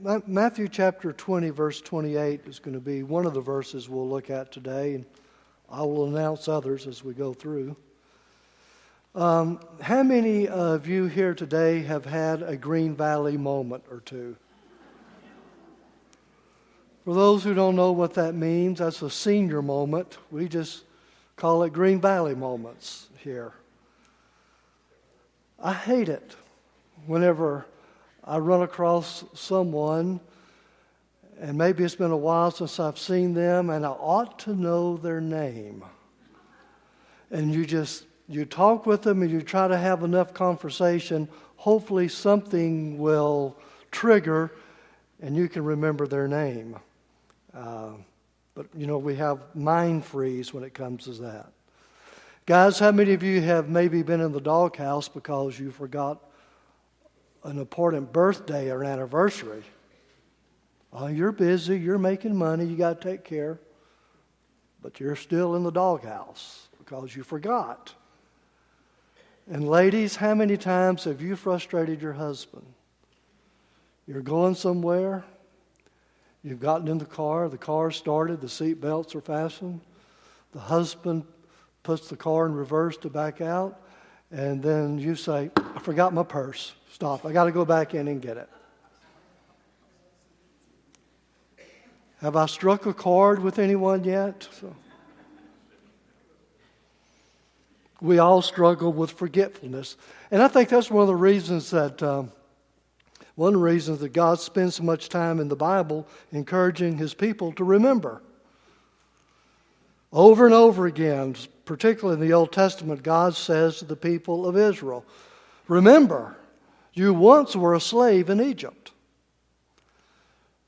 Matthew chapter 20, verse 28 is going to be one of the verses we'll look at today, and I will announce others as we go through. How many of you here today have had a Green Valley moment or two? For those who don't know what that means, that's a senior moment. We just call it Green Valley moments here. I hate it whenever I run across someone, and maybe it's been a while since I've seen them, and I ought to know their name. And you talk with them and you try to have enough conversation, hopefully something will trigger and you can remember their name. But we have mind freeze when it comes to that. Guys, how many of you have maybe been in the doghouse because you forgot an important birthday or anniversary? Oh, you're busy, you're making money, you got to take care, but you're still in the doghouse because you forgot. And ladies, how many times have you frustrated your husband? You're going somewhere, you've gotten in the car started, the seat belts are fastened, the husband puts the car in reverse to back out, and then you say, I forgot my purse. Stop, I got to go back in and get it. Have I struck a chord with anyone yet? We all struggle with forgetfulness. And I think that's one of the reasons that God spends so much time in the Bible encouraging His people to remember. Over and over again, particularly in the Old Testament, God says to the people of Israel, remember, you once were a slave in Egypt.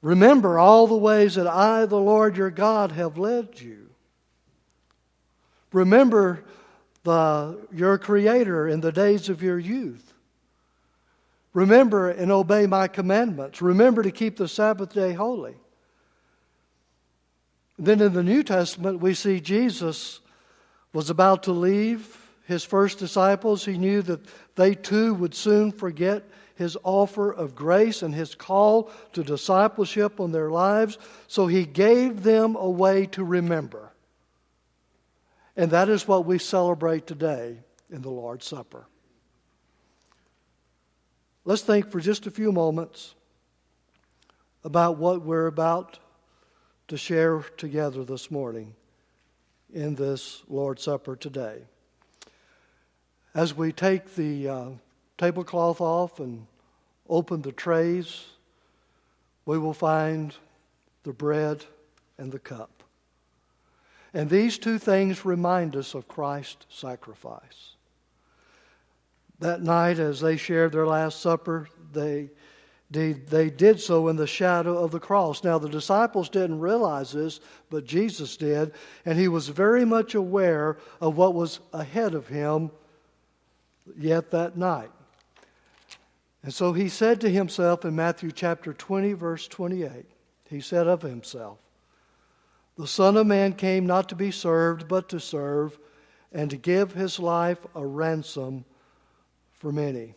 Remember all the ways that I, the Lord your God, have led you. Remember your Creator in the days of your youth. Remember and obey my commandments. Remember to keep the Sabbath day holy. Then in the New Testament, we see Jesus was about to leave His first disciples. He knew that they too would soon forget His offer of grace and His call to discipleship on their lives. So He gave them a way to remember. And that is what we celebrate today in the Lord's Supper. Let's think for just a few moments about what we're about to share together this morning in this Lord's Supper today. As we take the tablecloth off and open the trays, we will find the bread and the cup. And these two things remind us of Christ's sacrifice. That night, as they shared their Last Supper, they did so in the shadow of the cross. Now, the disciples didn't realize this, but Jesus did, and He was very much aware of what was ahead of Him yet that night. And so He said to Himself in Matthew chapter 20, verse 28, He said of Himself, the Son of Man came not to be served, but to serve, and to give His life a ransom for many.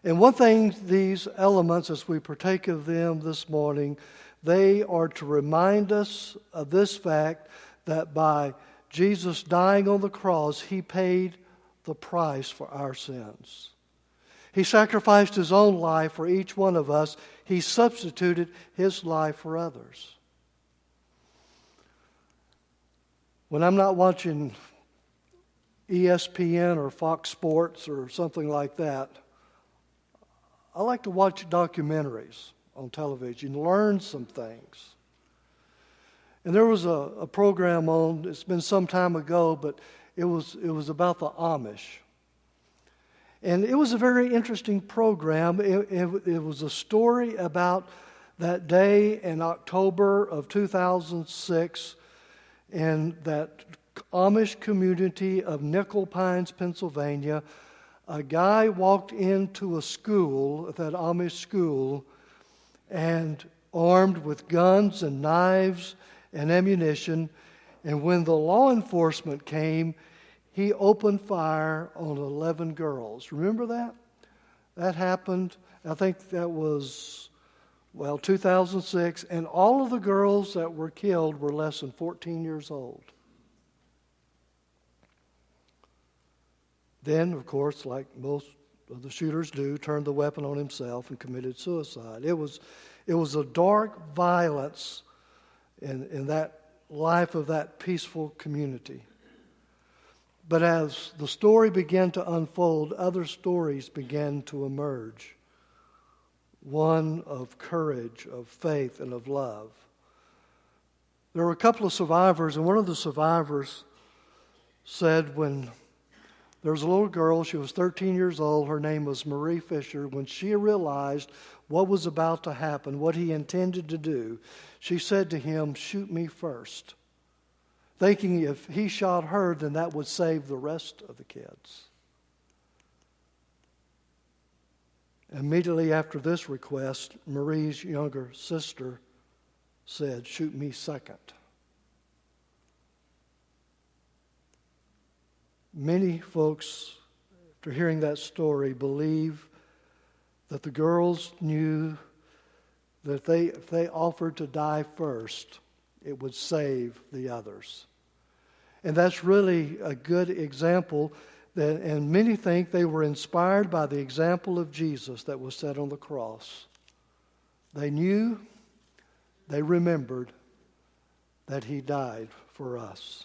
And one thing, these elements, as we partake of them this morning, they are to remind us of this fact that by Jesus dying on the cross, He paid the price for our sins. He sacrificed His own life for each one of us. He substituted His life for others. When I'm not watching ESPN or Fox Sports or something like that, I like to watch documentaries on television, learn some things. And there was a program on, it's been some time ago, but it was about the Amish. And it was a very interesting program. It was a story about that day in October of 2006 in that Amish community of Nickel Pines, Pennsylvania. A guy walked into a school, that Amish school, and armed with guns and knives and ammunition. And when the law enforcement came, he opened fire on 11 girls. Remember that? That happened, I think that was well, 2006, and all of the girls that were killed were less than 14 years old. Then, of course, like most of the shooters do, turned the weapon on himself and committed suicide. It was a dark violence in that life of that peaceful community. But as the story began to unfold, other stories began to emerge. One of courage, of faith, and of love. There were a couple of survivors, and one of the survivors said when there was a little girl, she was 13 years old, her name was Marie Fisher. When she realized what was about to happen, what he intended to do, she said to him, "Shoot me first," thinking if he shot her, then that would save the rest of the kids. Immediately after this request, Marie's younger sister said, "Shoot me second." Many folks, after hearing that story, believe that the girls knew that if they offered to die first, it would save the others. And that's really a good example, and many think they were inspired by the example of Jesus that was set on the cross. They knew, they remembered that he died for us.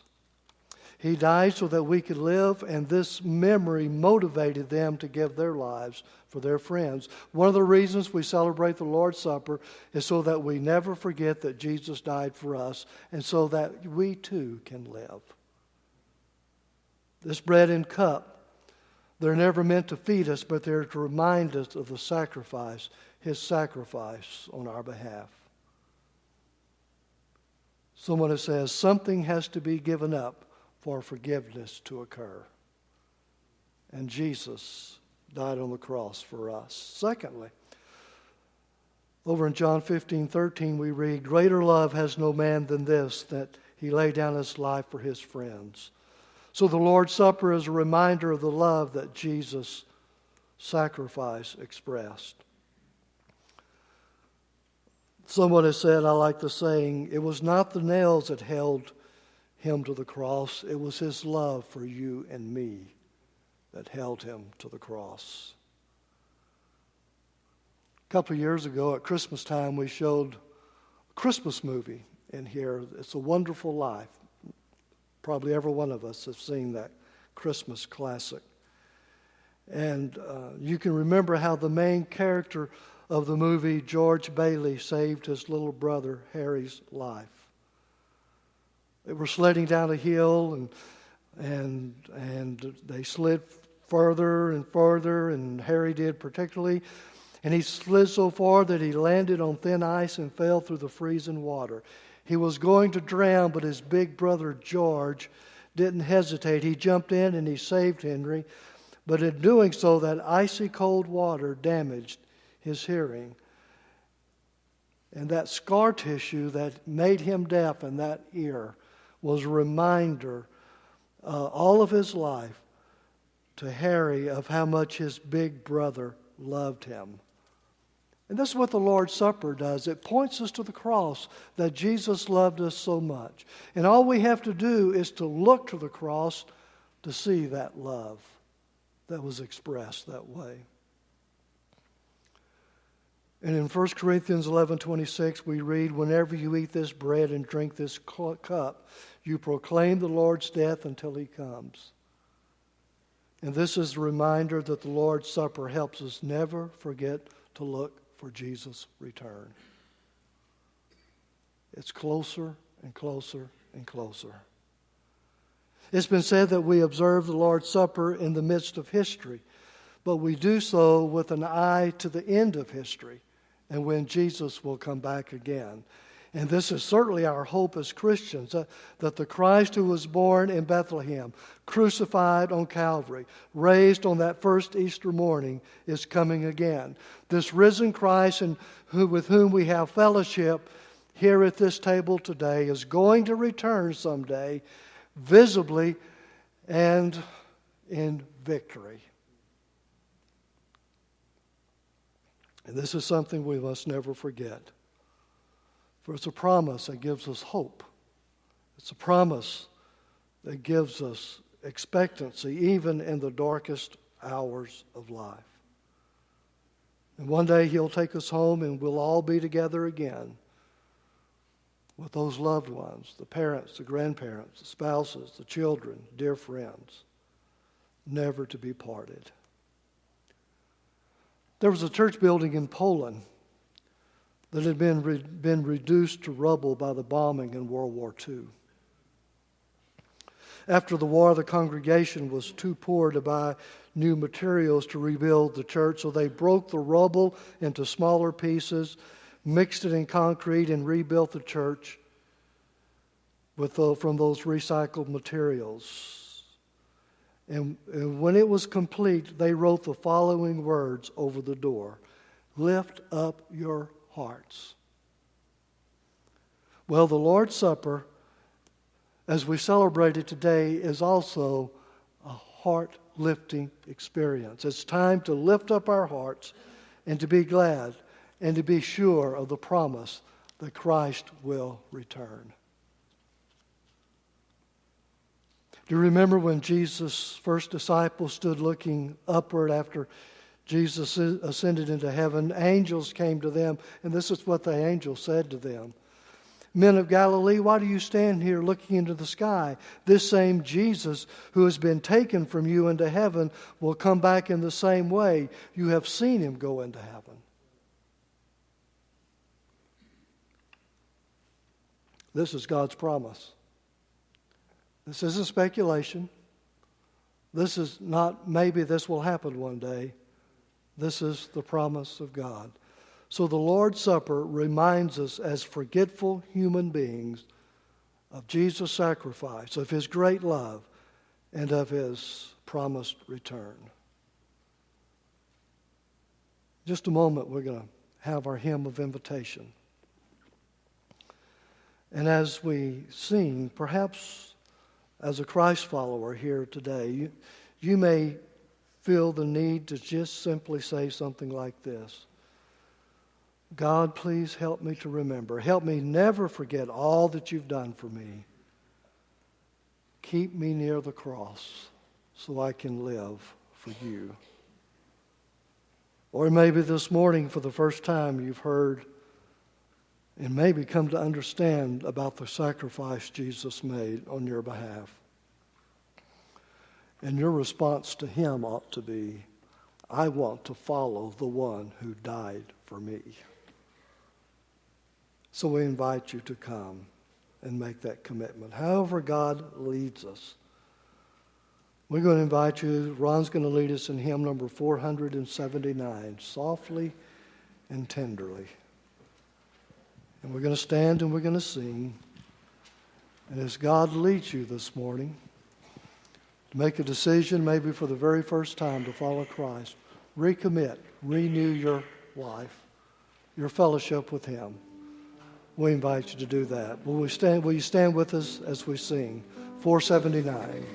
He died so that we could live, and this memory motivated them to give their lives for their friends. One of the reasons we celebrate the Lord's Supper is so that we never forget that Jesus died for us, and so that we too can live. This bread and cup, they're never meant to feed us, but they're to remind us of the sacrifice, his sacrifice on our behalf. Someone has said, something has to be given up for forgiveness to occur. And Jesus died on the cross for us. Secondly, over in John 15:13 we read, "Greater love has no man than this, that he lay down his life for his friends." So the Lord's Supper is a reminder of the love that Jesus' sacrifice expressed. Someone has said, I like the saying, it was not the nails that held him to the cross, it was his love for you and me that held him to the cross. A couple of years ago at Christmas time, we showed a Christmas movie in here. It's A Wonderful Life. Probably every one of us have seen that Christmas classic. And you can remember how the main character of the movie, George Bailey, saved his little brother Harry's life. They were sledding down a hill, and they slid further and further, and Harry did particularly. And he slid so far that he landed on thin ice and fell through the freezing water. He was going to drown, but his big brother George didn't hesitate. He jumped in and he saved Henry. But in doing so, that icy cold water damaged his hearing. And that scar tissue that made him deaf in that ear was a reminder all of his life to Harry of how much his big brother loved him. And this is what the Lord's Supper does. It points us to the cross, that Jesus loved us so much. And all we have to do is to look to the cross to see that love that was expressed that way. And in 1 Corinthians 11:26 we read, "Whenever you eat this bread and drink this cup, you proclaim the Lord's death until he comes." And this is a reminder that the Lord's Supper helps us never forget to look for Jesus' return. It's closer and closer and closer. It's been said that we observe the Lord's Supper in the midst of history, but we do so with an eye to the end of history and when Jesus will come back again. And this is certainly our hope as Christians, that the Christ who was born in Bethlehem, crucified on Calvary, raised on that first Easter morning, is coming again. This risen Christ with whom we have fellowship here at this table today is going to return someday visibly and in victory. And this is something we must never forget. For it's a promise that gives us hope. It's a promise that gives us expectancy even in the darkest hours of life. And one day He'll take us home and we'll all be together again with those loved ones, the parents, the grandparents, the spouses, the children, dear friends, never to be parted. There was a church building in Poland that had been reduced to rubble by the bombing in World War II. After the war, the congregation was too poor to buy new materials to rebuild the church, so they broke the rubble into smaller pieces, mixed it in concrete, and rebuilt the church from those recycled materials. And when it was complete, they wrote the following words over the door: "Lift up your hearts." Well, the Lord's Supper, as we celebrate it today, is also a heart-lifting experience. It's time to lift up our hearts and to be glad and to be sure of the promise that Christ will return. Do you remember when Jesus' first disciples stood looking upward after Jesus ascended into heaven? Angels came to them, and this is what the angel said to them: "Men of Galilee, why do you stand here looking into the sky? This same Jesus who has been taken from you into heaven will come back in the same way. You have seen Him go into heaven." This is God's promise. This isn't speculation. This is not maybe this will happen one day. This is the promise of God. So the Lord's Supper reminds us as forgetful human beings of Jesus' sacrifice, of His great love, and of His promised return. Just a moment, we're going to have our hymn of invitation. And as we sing, perhaps as a Christ follower here today, you may feel the need to just simply say something like this: "God, please help me to remember. Help me never forget all that You've done for me. Keep me near the cross so I can live for You." Or maybe this morning for the first time you've heard and maybe come to understand about the sacrifice Jesus made on your behalf. And your response to Him ought to be, "I want to follow the one who died for me." So we invite you to come and make that commitment. However God leads us. We're going to invite you. Ron's going to lead us in hymn number 479, "Softly and Tenderly." And we're going to stand and we're going to sing. And as God leads you this morning to make a decision, maybe for the very first time, to follow Christ, recommit, renew your life, your fellowship with Him, we invite you to do that. Will you stand with us as we sing 479?